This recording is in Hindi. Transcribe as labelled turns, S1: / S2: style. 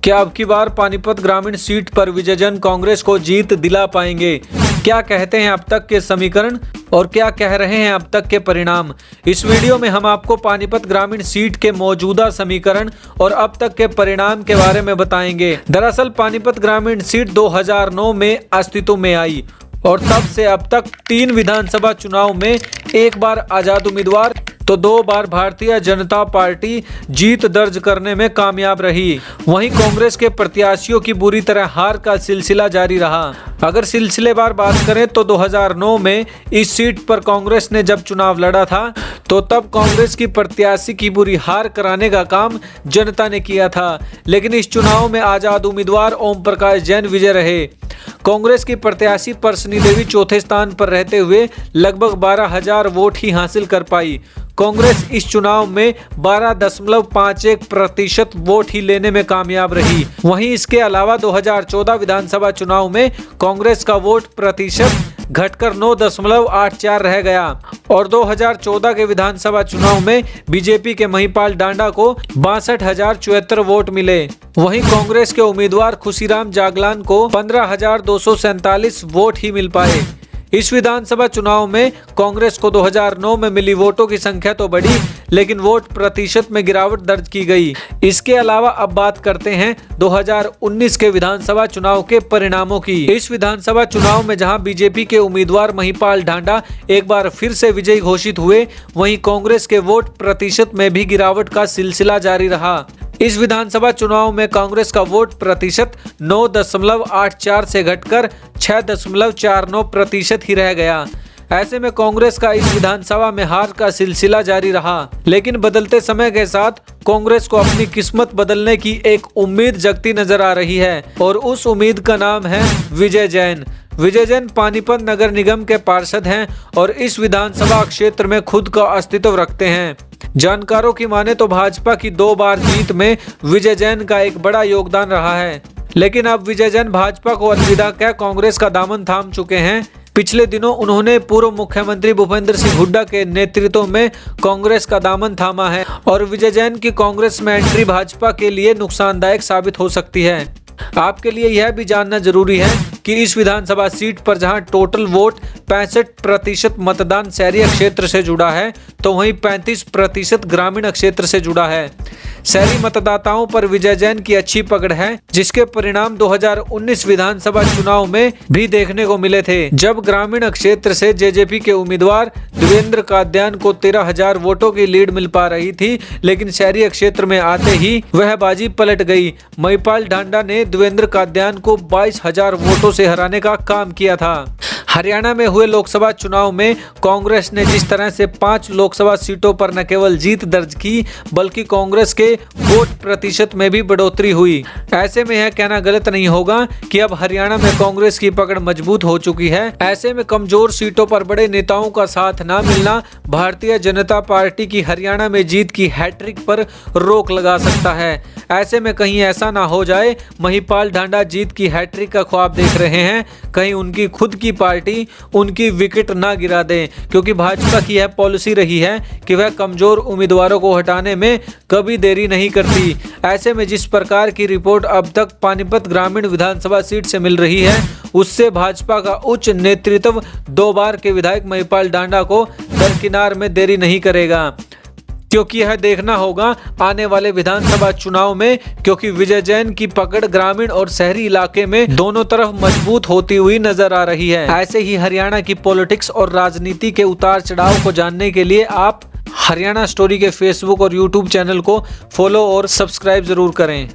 S1: क्या अब की बार पानीपत ग्रामीण सीट पर विजय जैन कांग्रेस को जीत दिला पाएंगे? क्या कहते हैं अब तक के समीकरण और क्या कह रहे हैं अब तक के परिणाम? इस वीडियो में हम आपको पानीपत ग्रामीण सीट के मौजूदा समीकरण और अब तक के परिणाम के बारे में बताएंगे। दरअसल पानीपत ग्रामीण सीट 2009 में अस्तित्व में आई और तब से अब तक 3 विधानसभा चुनाव में एक बार आजाद उम्मीदवार तो 2 बार भारतीय जनता पार्टी जीत दर्ज करने में कामयाब रही। वहीं कांग्रेस के प्रत्याशियों की बुरी तरह हार का सिलसिला जारी रहा। अगर सिलसिलेवार बात करें तो 2009 में इस सीट पर कांग्रेस ने जब चुनाव लड़ा था तो तब कांग्रेस की प्रत्याशी की बुरी हार कराने का काम जनता ने किया था, लेकिन इस चुनाव में आजाद उम्मीदवार ओम प्रकाश जैन विजय रहे। कांग्रेस की प्रत्याशी परसनी देवी चौथे स्थान पर रहते हुए लगभग 12,000 वोट ही हासिल कर पाई। कांग्रेस इस चुनाव में 12.51% वोट ही लेने में कामयाब रही। वहीं इसके अलावा 2014 विधानसभा चुनाव में कांग्रेस का वोट प्रतिशत घटकर 9.84 रह गया और 2014 के विधानसभा चुनाव में बीजेपी के महिपाल डांडा को 62,074 वोट मिले। वहीं कांग्रेस के उम्मीदवार खुशीराम जागलान को 15,247 वोट ही मिल पाए। इस विधानसभा चुनाव में कांग्रेस को 2009 में मिली वोटों की संख्या तो बढ़ी, लेकिन वोट प्रतिशत में गिरावट दर्ज की गई। इसके अलावा अब बात करते हैं 2019 के विधानसभा चुनाव के परिणामों की। इस विधानसभा चुनाव में जहां बीजेपी के उम्मीदवार महिपाल डांडा एक बार फिर से विजयी घोषित हुए, वहीं कांग्रेस के वोट प्रतिशत में भी गिरावट का सिलसिला जारी रहा। इस विधानसभा चुनाव में कांग्रेस का वोट प्रतिशत 9.84 से घटकर 6.49% ही रह गया। ऐसे में कांग्रेस का इस विधानसभा में हार का सिलसिला जारी रहा, लेकिन बदलते समय के साथ कांग्रेस को अपनी किस्मत बदलने की एक उम्मीद जगती नजर आ रही है और उस उम्मीद का नाम है विजय जैन। विजय जैन पानीपत नगर निगम के पार्षद हैं और इस विधानसभा क्षेत्र में खुद का अस्तित्व रखते हैं। जानकारों की माने तो भाजपा की 2 बार जीत में विजय जैन का एक बड़ा योगदान रहा है, लेकिन अब विजय जैन भाजपा को अलविदा कह कांग्रेस का दामन थाम चुके हैं। पिछले दिनों उन्होंने पूर्व मुख्यमंत्री भूपेंद्र सिंह हुड्डा के नेतृत्व में कांग्रेस का दामन थामा है और विजय जैन की कांग्रेस में एंट्री भाजपा के लिए नुकसानदायक साबित हो सकती है। आपके लिए यह भी जानना जरूरी है कि इस विधानसभा सीट पर जहां टोटल वोट 65% मतदान शहरी क्षेत्र से जुड़ा है, तो वहीं 35% ग्रामीण क्षेत्र से जुड़ा है। शहरी मतदाताओं पर विजय जैन की अच्छी पकड़ है, जिसके परिणाम 2019 विधानसभा चुनाव में भी देखने को मिले थे, जब ग्रामीण क्षेत्र से जेजेपी के उम्मीदवार देवेंद्र काद्यान को 13,000 वोटों की लीड मिल पा रही थी, लेकिन शहरी क्षेत्र में आते ही वह बाजी पलट गई। महिपाल डांडा ने देवेंद्र काद्यान को 22,000 वोटों से हराने का काम किया था। हरियाणा में हुए लोकसभा चुनाव में कांग्रेस ने जिस तरह से 5 लोकसभा सीटों पर न केवल जीत दर्ज की, बल्कि कांग्रेस के वोट प्रतिशत में भी बढ़ोतरी हुई। ऐसे में यह कहना गलत नहीं होगा कि अब हरियाणा में कांग्रेस की पकड़ मजबूत हो चुकी है। ऐसे में कमजोर सीटों पर बड़े नेताओं का साथ न मिलना भारतीय जनता पार्टी की हरियाणा में जीत की हैट्रिक पर रोक लगा सकता है। ऐसे में कहीं ऐसा ना हो जाए महिपाल डांडा जीत की हैट्रिक का ख्वाब देख रहे हैं, कहीं उनकी खुद की पार्टी उनकी विकेट ना गिरा दे, क्योंकि भाजपा की यह पॉलिसी रही है कि वह कमजोर उम्मीदवारों को हटाने में कभी देरी नहीं करती। ऐसे में जिस प्रकार की रिपोर्ट अब तक पानीपत ग्रामीण विधानसभा सीट से मिल रही है, उससे भाजपा का उच्च नेतृत्व 2 बार के विधायक महिपाल डांडा को दरकिनार में देरी नहीं करेगा, क्योंकि यह देखना होगा आने वाले विधानसभा चुनाव में, क्योंकि विजय जैन की पकड़ ग्रामीण और शहरी इलाके में दोनों तरफ मजबूत होती हुई नजर आ रही है। ऐसे ही हरियाणा की पॉलिटिक्स और राजनीति के उतार चढ़ाव को जानने के लिए आप हरियाणा स्टोरी के फेसबुक और यूट्यूब चैनल को फॉलो और सब्सक्राइब जरूर करें।